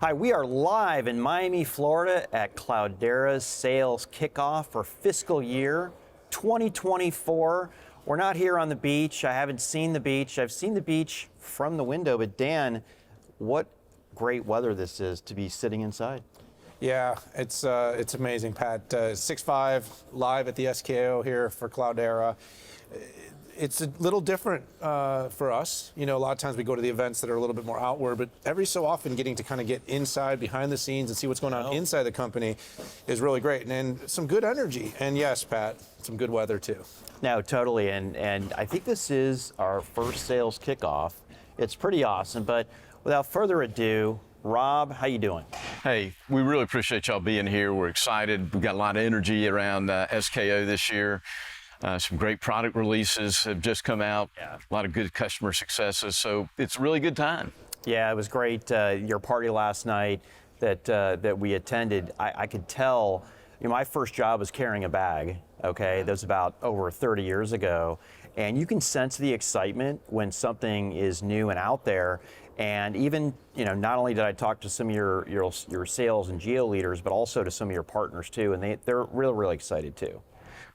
Hi, we are live in Miami, Florida at Cloudera's sales kickoff for fiscal year 2024. We're not here on the beach. I haven't seen the beach. I've seen the beach from the window, but Dan, what great weather this is to be sitting inside. Yeah, it's amazing, Pat. 6'5", live at the SKO here for Cloudera. It's a little different for us. You know, a lot of times we go to the events that are a little bit more outward, but every so often getting to kind of get inside, behind the scenes, and see what's going on inside the company is really great. And some good energy. And yes, Pat, some good weather too. No, totally. And I think this is our first sales kickoff. It's pretty awesome. But without further ado, Rob, how you doing? Hey, we really appreciate y'all being here. We're excited. We've got a lot of energy around SKO this year. Some great product releases have just come out. Yeah. A lot of good customer successes. So it's a really good time. Yeah, it was great. Your party last night that we attended, I could tell, you know, my first job was carrying a bag, okay? That was about over 30 years ago. And you can sense the excitement when something is new and out there. And even, you know, not only did I talk to some of your sales and geo leaders, but also to some of your partners too, and they're really, really excited too.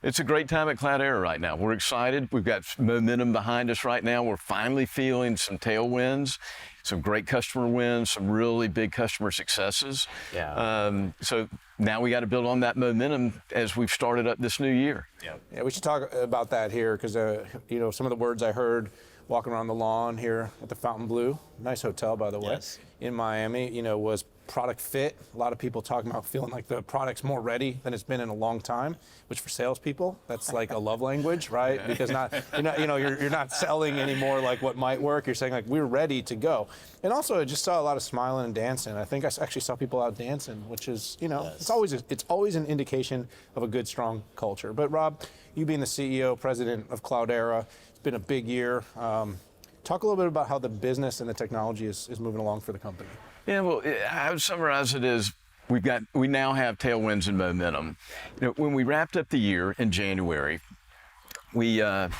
It's a great time at Cloudera right now. We're excited. We've got momentum behind us right now. We're finally feeling some tailwinds, some great customer wins, some really big customer successes. Yeah. So now we got to build on that momentum as we've started up this new year. Yeah, we should talk about that here because, you know, some of the words I heard walking around the lawn here at the Fontainebleau, nice hotel, by the way, Yes. in Miami, you know, was product fit. A lot of people talking about feeling like the product's more ready than it's been in a long time, which for salespeople, that's like a love language, right? Because you're not selling anymore like what might work. You're saying like, we're ready to go. And also I just saw a lot of smiling and dancing. I think I actually saw people out dancing, which is, you know, Yes. it's always an indication of a good, strong culture. But Rob, you being the CEO, president of Cloudera, it's been a big year. Talk a little bit about how the business and the technology is moving along for the company. Yeah, well, I would summarize it as we now have tailwinds and momentum. You know, when we wrapped up the year in January, we had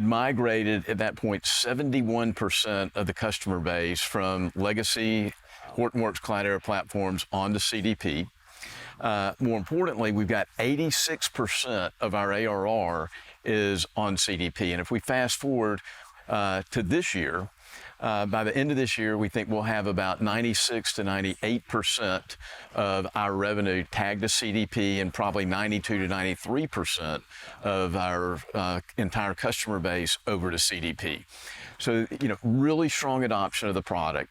migrated at that point 71% of the customer base from legacy Hortonworks Cloudera platforms onto CDP. More importantly, we've got 86% of our ARR is on CDP. And if we fast forward to this year, by the end of this year, we think we'll have about 96 to 98% of our revenue tagged to CDP and probably 92 to 93% of our entire customer base over to CDP. So, you know, really strong adoption of the product.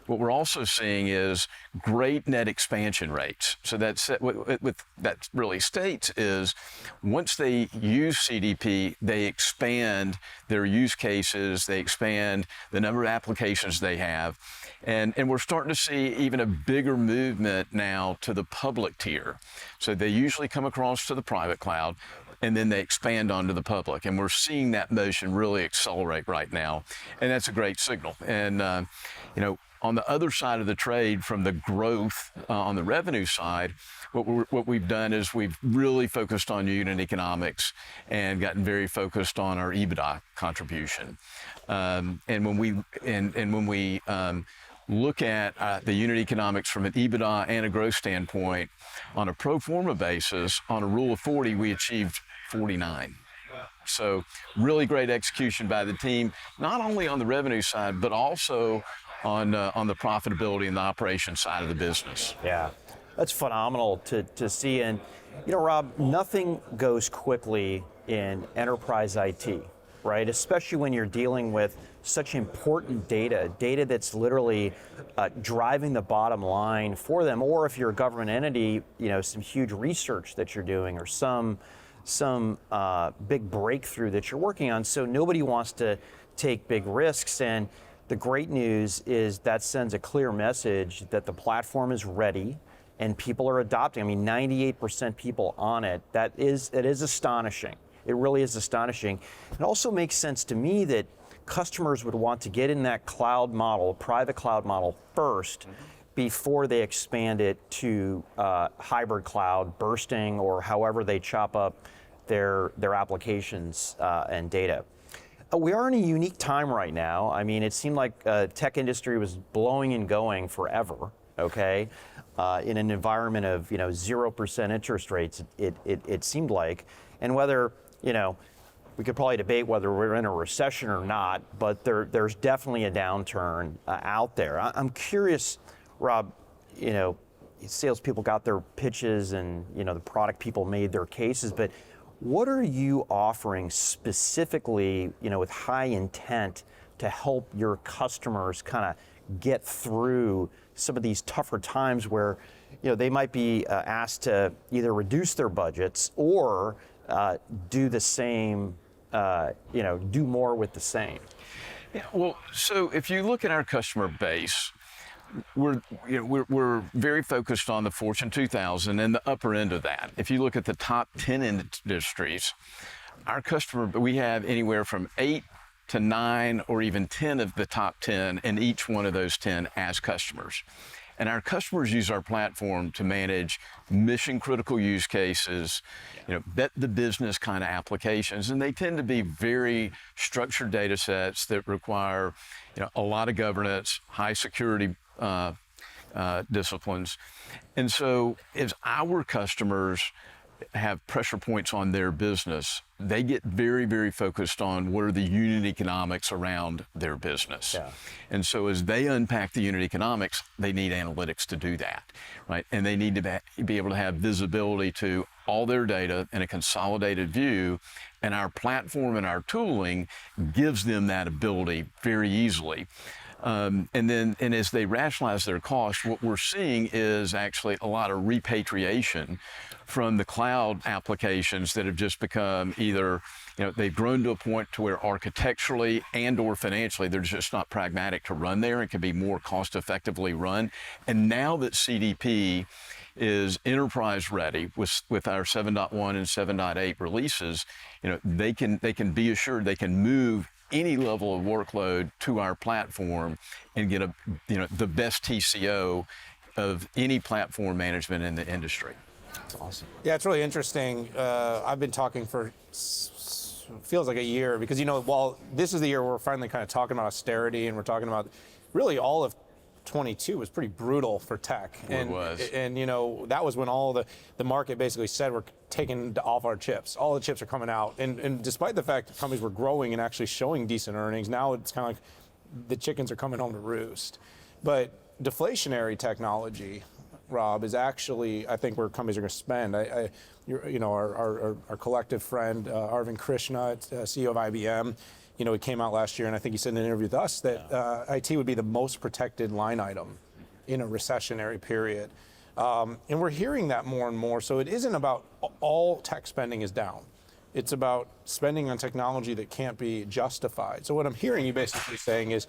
What we're also seeing is great net expansion rates. So what that really states is once they use CDP, they expand their use cases, they expand the number of applications they have. And we're starting to see even a bigger movement now to the public tier. So they usually come across to the private cloud, and then they expand onto the public. And we're seeing that motion really accelerate right now. And that's a great signal. And, you know, on the other side of the trade, from the growth on the revenue side, what we've done is we've really focused on unit economics and gotten very focused on our EBITDA contribution. And when we look at the unit economics from an EBITDA and a growth standpoint, on a pro forma basis, on a rule of 40, we achieved 49. So really great execution by the team, not only on the revenue side, but also on the profitability and the operations side of the business. Yeah, that's phenomenal to see. And, you know, Rob, nothing goes quickly in enterprise IT, right? Especially when you're dealing with such important data that's literally driving the bottom line for them. Or if you're a government entity, you know, some huge research that you're doing or some big breakthrough that you're working on. So nobody wants to take big risks. And the great news is that sends a clear message that the platform is ready and people are adopting. I mean, 98% people on it. It is astonishing. It really is astonishing. It also makes sense to me that customers would want to get in that cloud model, private cloud model first, before they expand it to hybrid cloud, bursting, or however they chop up their applications and data. We are in a unique time right now. I mean, it seemed like tech industry was blowing and going forever, okay, in an environment of 0% interest rates, it seemed like, and whether we could probably debate whether we're in a recession or not, but there's definitely a downturn out there. I'm curious, Rob, salespeople got their pitches and the product people made their cases, but what are you offering specifically, with high intent to help your customers kind of get through some of these tougher times where they might be asked to either reduce their budgets or do the same, do more with the same? Yeah, well, so if you look at our customer base, we're very focused on the Fortune 2000 and the upper end of that. If you look at the top 10 industries, we have anywhere from 8 to 9 or even 10 of the top 10 in each one of those 10 as customers. And our customers use our platform to manage mission critical use cases, bet the business kind of applications, and they tend to be very structured data sets that require a lot of governance, high security disciplines. And so as our customers have pressure points on their business, they get very, very focused on what are the unit economics around their business. Yeah. And so as they unpack the unit economics, they need analytics to do that, right? And they need to be able to have visibility to all their data in a consolidated view, and our platform and our tooling gives them that ability very easily. And as they rationalize their costs, what we're seeing is actually a lot of repatriation from the cloud applications that have just become either, they've grown to a point to where architecturally and or financially, they're just not pragmatic to run there and can be more cost effectively run. And now that CDP is enterprise ready with our 7.1 and 7.8 releases, they can be assured they can move any level of workload to our platform and get the best TCO of any platform management in the industry. That's awesome. Yeah, it's really interesting. I've been talking for feels like a year because while this is the year we're finally kind of talking about austerity and we're talking about really all of 22 was pretty brutal for tech. It was. And that was when all the market basically said we're taking off our chips. All the chips are coming out. And despite the fact that companies were growing and actually showing decent earnings, now it's kind of like the chickens are coming home to roost. But deflationary technology, Rob, is actually, I think, where companies are going to spend. Our collective friend, Arvind Krishna, CEO of IBM, he came out last year, and I think he said in an interview with us that IT would be the most protected line item in a recessionary period. And we're hearing that more and more. So it isn't about all tech spending is down. It's about spending on technology that can't be justified. So what I'm hearing you basically saying is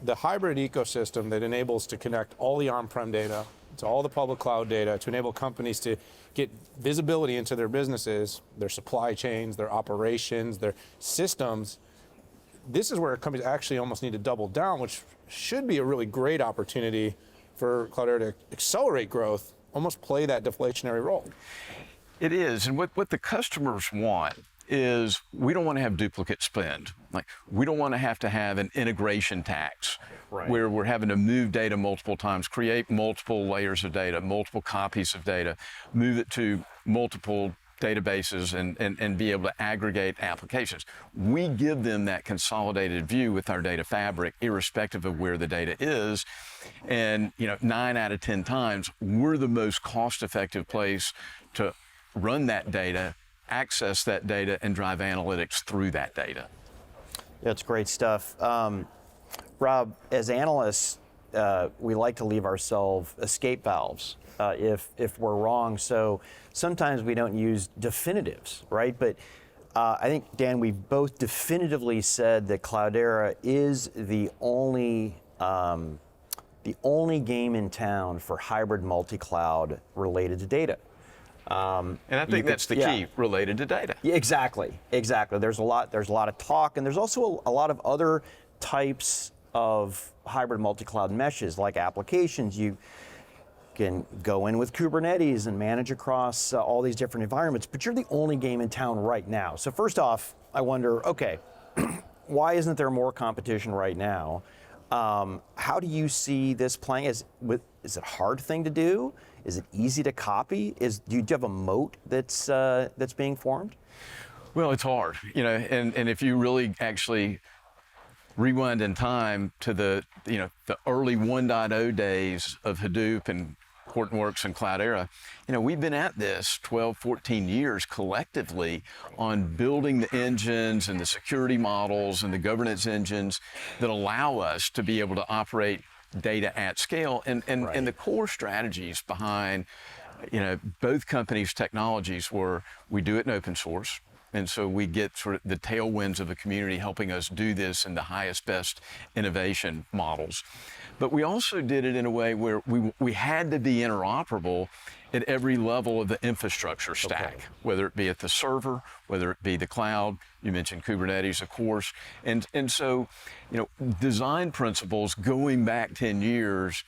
the hybrid ecosystem that enables to connect all the on-prem data to all the public cloud data to enable companies to get visibility into their businesses, their supply chains, their operations, their systems. This is where companies actually almost need to double down, which should be a really great opportunity for Cloudera to accelerate growth, almost play that deflationary role. It is, and what the customers want is we don't want to have duplicate spend. Like, we don't want to have an integration tax where we're having to move data multiple times, create multiple layers of data, multiple copies of data, move it to multiple databases and be able to aggregate applications. We give them that consolidated view with our data fabric, irrespective of where the data is. And 9 out of 10 times, we're the most cost-effective place to run that data, access that data, and drive analytics through that data. That's great stuff. Rob, as analysts, we like to leave ourselves escape valves if we're wrong. So sometimes we don't use definitives, right? But I think, Dan, we've both definitively said that Cloudera is the only game in town for hybrid multi-cloud related to data. And I think that's the key, related to data. Yeah, exactly. There's a lot of talk, and there's also a lot of other types of hybrid multi-cloud meshes, like applications. You can go in with Kubernetes and manage across all these different environments, but you're the only game in town right now. So first off, I wonder, okay, why isn't there more competition right now? How do you see this playing? Is it a hard thing to do? Is it easy to copy? Do you have a moat that's being formed? Well, it's hard, and if you really actually rewind in time to the early 1.0 days of Hadoop and Hortonworks and Cloudera, we've been at this 12, 14 years collectively on building the engines and the security models and the governance engines that allow us to be able to operate data at scale. And the core strategies behind, both companies' technologies were we do it in open source. And so we get sort of the tailwinds of the community helping us do this in the highest, best innovation models. But we also did it in a way where we had to be interoperable at every level of the infrastructure stack, whether it be at the server, whether it be the cloud. You mentioned Kubernetes, of course. And so, design principles going back 10 years,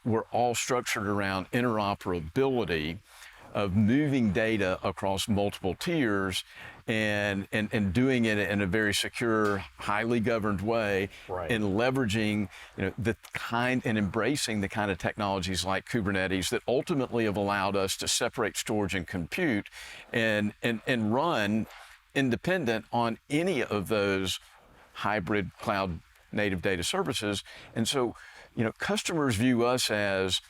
were all structured around interoperability of moving data across multiple tiers and doing it in a very secure, highly governed way, and leveraging the kind and embracing the kind of technologies like Kubernetes that ultimately have allowed us to separate storage and compute and run independent on any of those hybrid cloud native data services. And so, customers view us as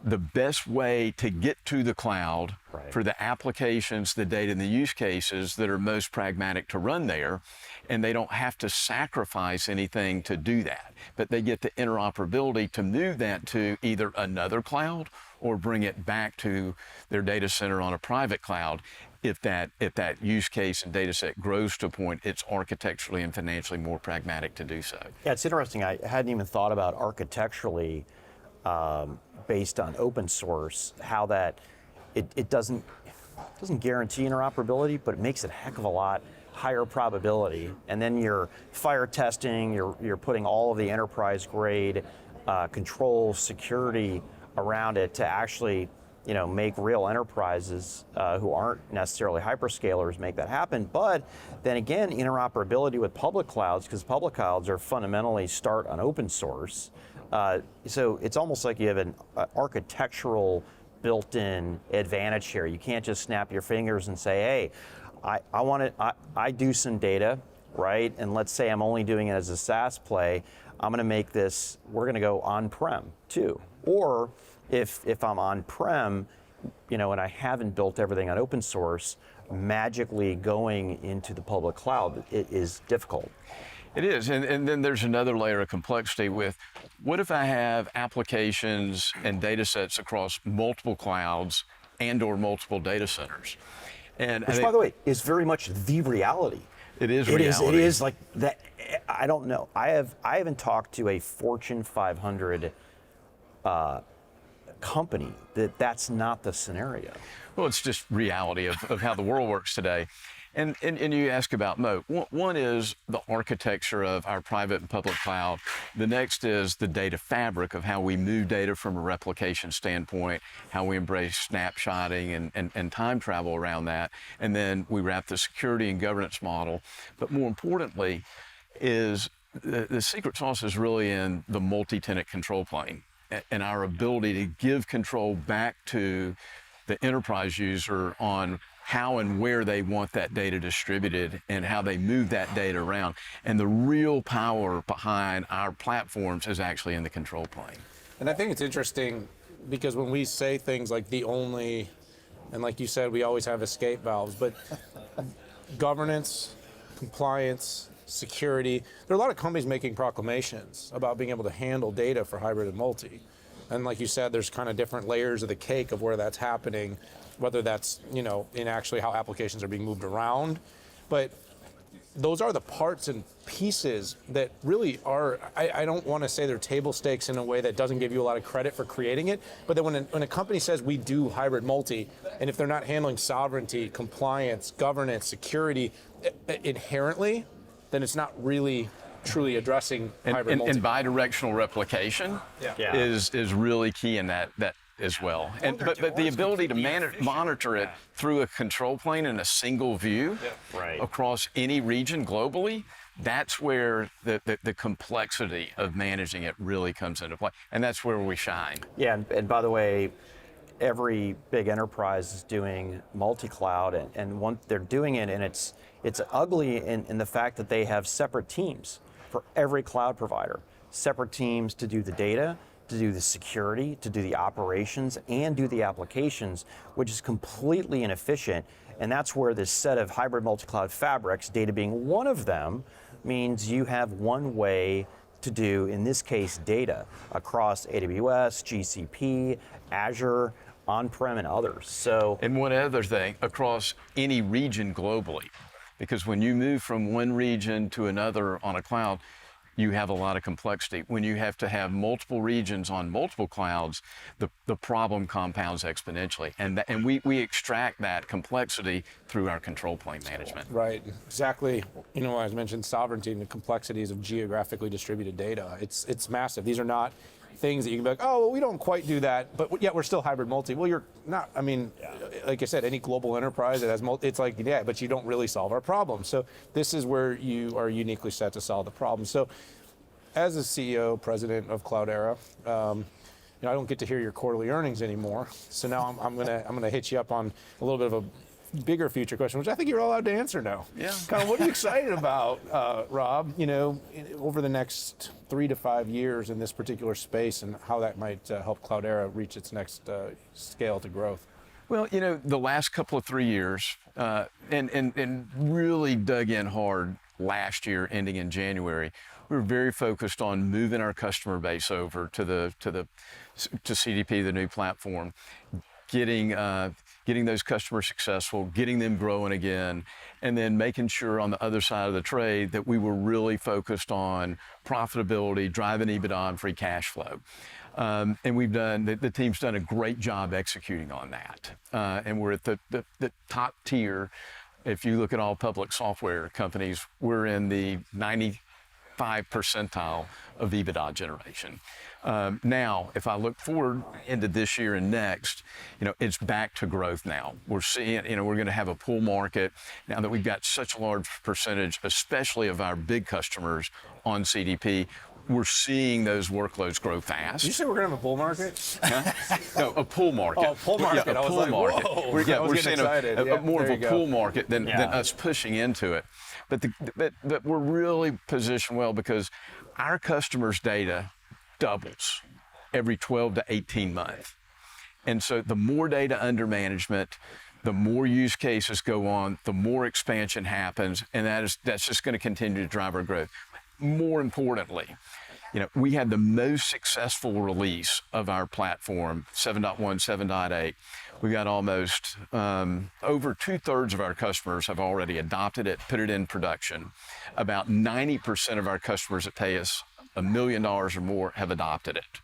the best way to get to the cloud for the applications, the data, and the use cases that are most pragmatic to run there, and they don't have to sacrifice anything to do that. But they get the interoperability to move that to either another cloud or bring it back to their data center on a private cloud if that use case and data set grows to a point it's architecturally and financially more pragmatic to do so. Yeah, it's interesting. I hadn't even thought about architecturally based on open source, how that it doesn't guarantee interoperability, but it makes it a heck of a lot higher probability. And then you're fire testing, you're putting all of the enterprise grade control security around it to actually make real enterprises who aren't necessarily hyperscalers make that happen. But then again, interoperability with public clouds, because public clouds are fundamentally start on open source. So it's almost like you have an architectural built-in advantage here. You can't just snap your fingers and say, hey, I do some data, right? And let's say I'm only doing it as a SaaS play. I'm going to make this, we're going to go on-prem too. Or if I'm on-prem, and I haven't built everything on open source, magically going into the public cloud, it is difficult. It is, and then there's another layer of complexity with, what if I have applications and data sets across multiple clouds and or multiple data centers? Which, by the way, is very much the reality. It is reality. It is like that. I don't know. I haven't talked to a Fortune 500 company that's not the scenario. Well, it's just reality of how the world works today. And you ask about moat. One is the architecture of our private and public cloud. The next is the data fabric of how we move data from a replication standpoint, how we embrace snapshotting and time travel around that. And then we wrap the security and governance model. But more importantly is the secret sauce is really in the multi-tenant control plane and our ability to give control back to the enterprise user on how and where they want that data distributed and how they move that data around. And the real power behind our platforms is actually in the control plane. And I think it's interesting because when we say things like the only, and like you said, we always have escape valves, but governance, compliance, security, there are a lot of companies making proclamations about being able to handle data for hybrid and multi. And like you said, there's kind of different layers of the cake of where that's happening, whether that's, in actually how applications are being moved around. But those are the parts and pieces that really are, I don't want to say they're table stakes in a way that doesn't give you a lot of credit for creating it, but then when a company says we do hybrid multi, and if they're not handling sovereignty, compliance, governance, security inherently, then it's not really truly addressing hybrid multi. And bidirectional replication is really key in that as well. But the ability to monitor it through a control plane in a single view across any region globally, that's where the complexity of managing it really comes into play. And that's where we shine. Yeah, and by the way, every big enterprise is doing multi-cloud, and they're doing it, and it's ugly in the fact that they have separate teams for every cloud provider, separate teams to do the data, to do the security, to do the operations, and do the applications, which is completely inefficient. And that's where this set of hybrid multi-cloud fabrics, data being one of them, means you have one way to do, in this case, data across AWS, GCP, Azure, on-prem, and others. So, and one other thing, across any region globally, because when you move from one region to another on a cloud, you have a lot of complexity. When you have to have multiple regions on multiple clouds, the problem compounds exponentially. And we extract that complexity through our control plane management. Right, exactly. You know, as I mentioned, sovereignty and the complexities of geographically distributed data. It's massive. These are not things that you can be like, oh, well, we don't quite do that, but yet we're still hybrid multi. Well, you're not. I mean, like I said, any global enterprise that has it's like, yeah, but you don't really solve our problem. So this is where you are uniquely set to solve the problem. So as a CEO, president of Cloudera, I don't get to hear your quarterly earnings anymore. So now I'm gonna hit you up on a little bit of a bigger future question, which I think you're allowed to answer now. Yeah. Kind of what are you excited about, Rob, over the next 3 to 5 years in this particular space, and how that might help Cloudera reach its next scale to growth? Well, the last couple of 3 years, and really dug in hard last year, ending in January, we were very focused on moving our customer base over to CDP, the new platform, getting those customers successful, getting them growing again, and then making sure on the other side of the trade that we were really focused on profitability, driving EBITDA and free cash flow. And the team's done a great job executing on that. And we're at the top tier. If you look at all public software companies, we're in the 95th percentile of EBITDA generation. Now, if I look forward into this year and next, it's back to growth now. We're seeing, we're going to have a pull market now that we've got such a large percentage, especially of our big customers on CDP. We're seeing those workloads grow fast. Did you say we're going to have a bull market? Huh? No, a pull market. Oh, pull market. Yeah, a pull market. Whoa. We're seeing more of a go. pull market than us pushing into it. But we're really positioned well because our customers' data doubles every 12 to 18 months. And so the more data under management, the more use cases go on, the more expansion happens, and that's just going to continue to drive our growth. More importantly, we had the most successful release of our platform, 7.1, 7.8. We got almost over 2/3 of our customers have already adopted it, put it in production. About 90% of our customers that pay us $1 million or more have adopted it,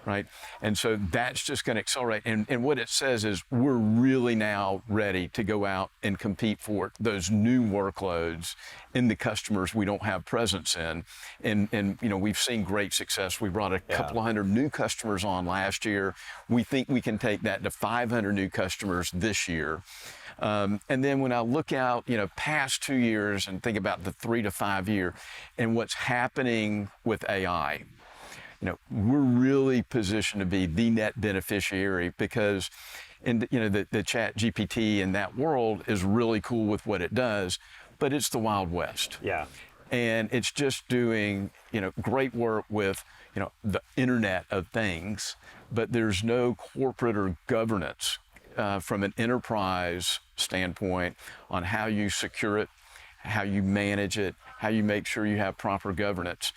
right? And so that's just going to accelerate. And what it says is we're really now ready to go out and compete for those new workloads in the customers we don't have presence in. And we've seen great success. We brought a couple of hundred new customers on last year. We think we can take that to 500 new customers this year. And then when I look out, past 2 years and think about the 3 to 5 year and what's happening with AI, we're really positioned to be the net beneficiary because, the chat GPT in that world is really cool with what it does, but it's the Wild West. yeah. And it's just doing, great work with, the Internet of Things, but there's no corporate or governance from an enterprise standpoint on how you secure it, how you manage it, how you make sure you have proper governance.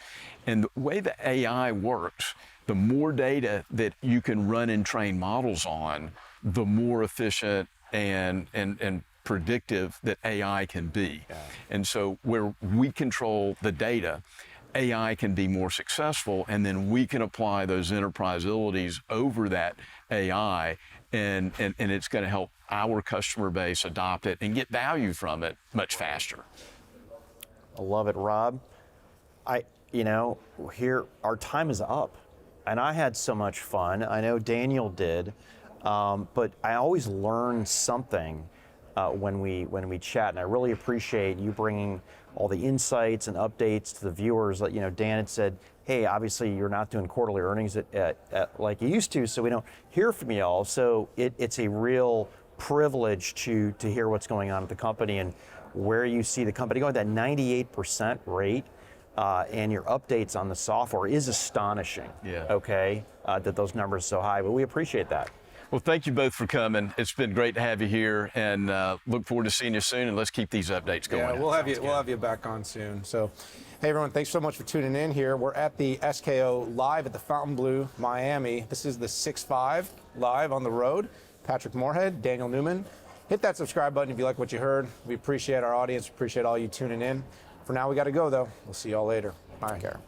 And the way the AI works, the more data that you can run and train models on, the more efficient and predictive that AI can be. Yeah. And so where we control the data, AI can be more successful, and then we can apply those enterprise abilities over that AI, and it's going to help our customer base adopt it and get value from it much faster. I love it, Rob. Here our time is up, and I had so much fun. I know Daniel did, but I always learn something when we chat, and I really appreciate you bringing all the insights and updates to the viewers. Like, Dan had said, hey, obviously you're not doing quarterly earnings at like you used to, so we don't hear from y'all. So it's a real privilege to hear what's going on at the company and where you see the company going. That 98% rate and your updates on the software is astonishing. Yeah. Okay, that those numbers are so high, but we appreciate that. Well, thank you both for coming. It's been great to have you here, and look forward to seeing you soon. And let's keep these updates going. Yeah, we'll have you back on soon. So, hey everyone, thanks so much for tuning in here. We're at the SKO live at the Fontainebleau, Miami. This is the 6-5 live on the road. Patrick Moorhead, Daniel Newman. Hit that subscribe button if you like what you heard. We appreciate our audience. Appreciate all you tuning in. For now, we got to go though. We'll see y'all later. Bye. Take care.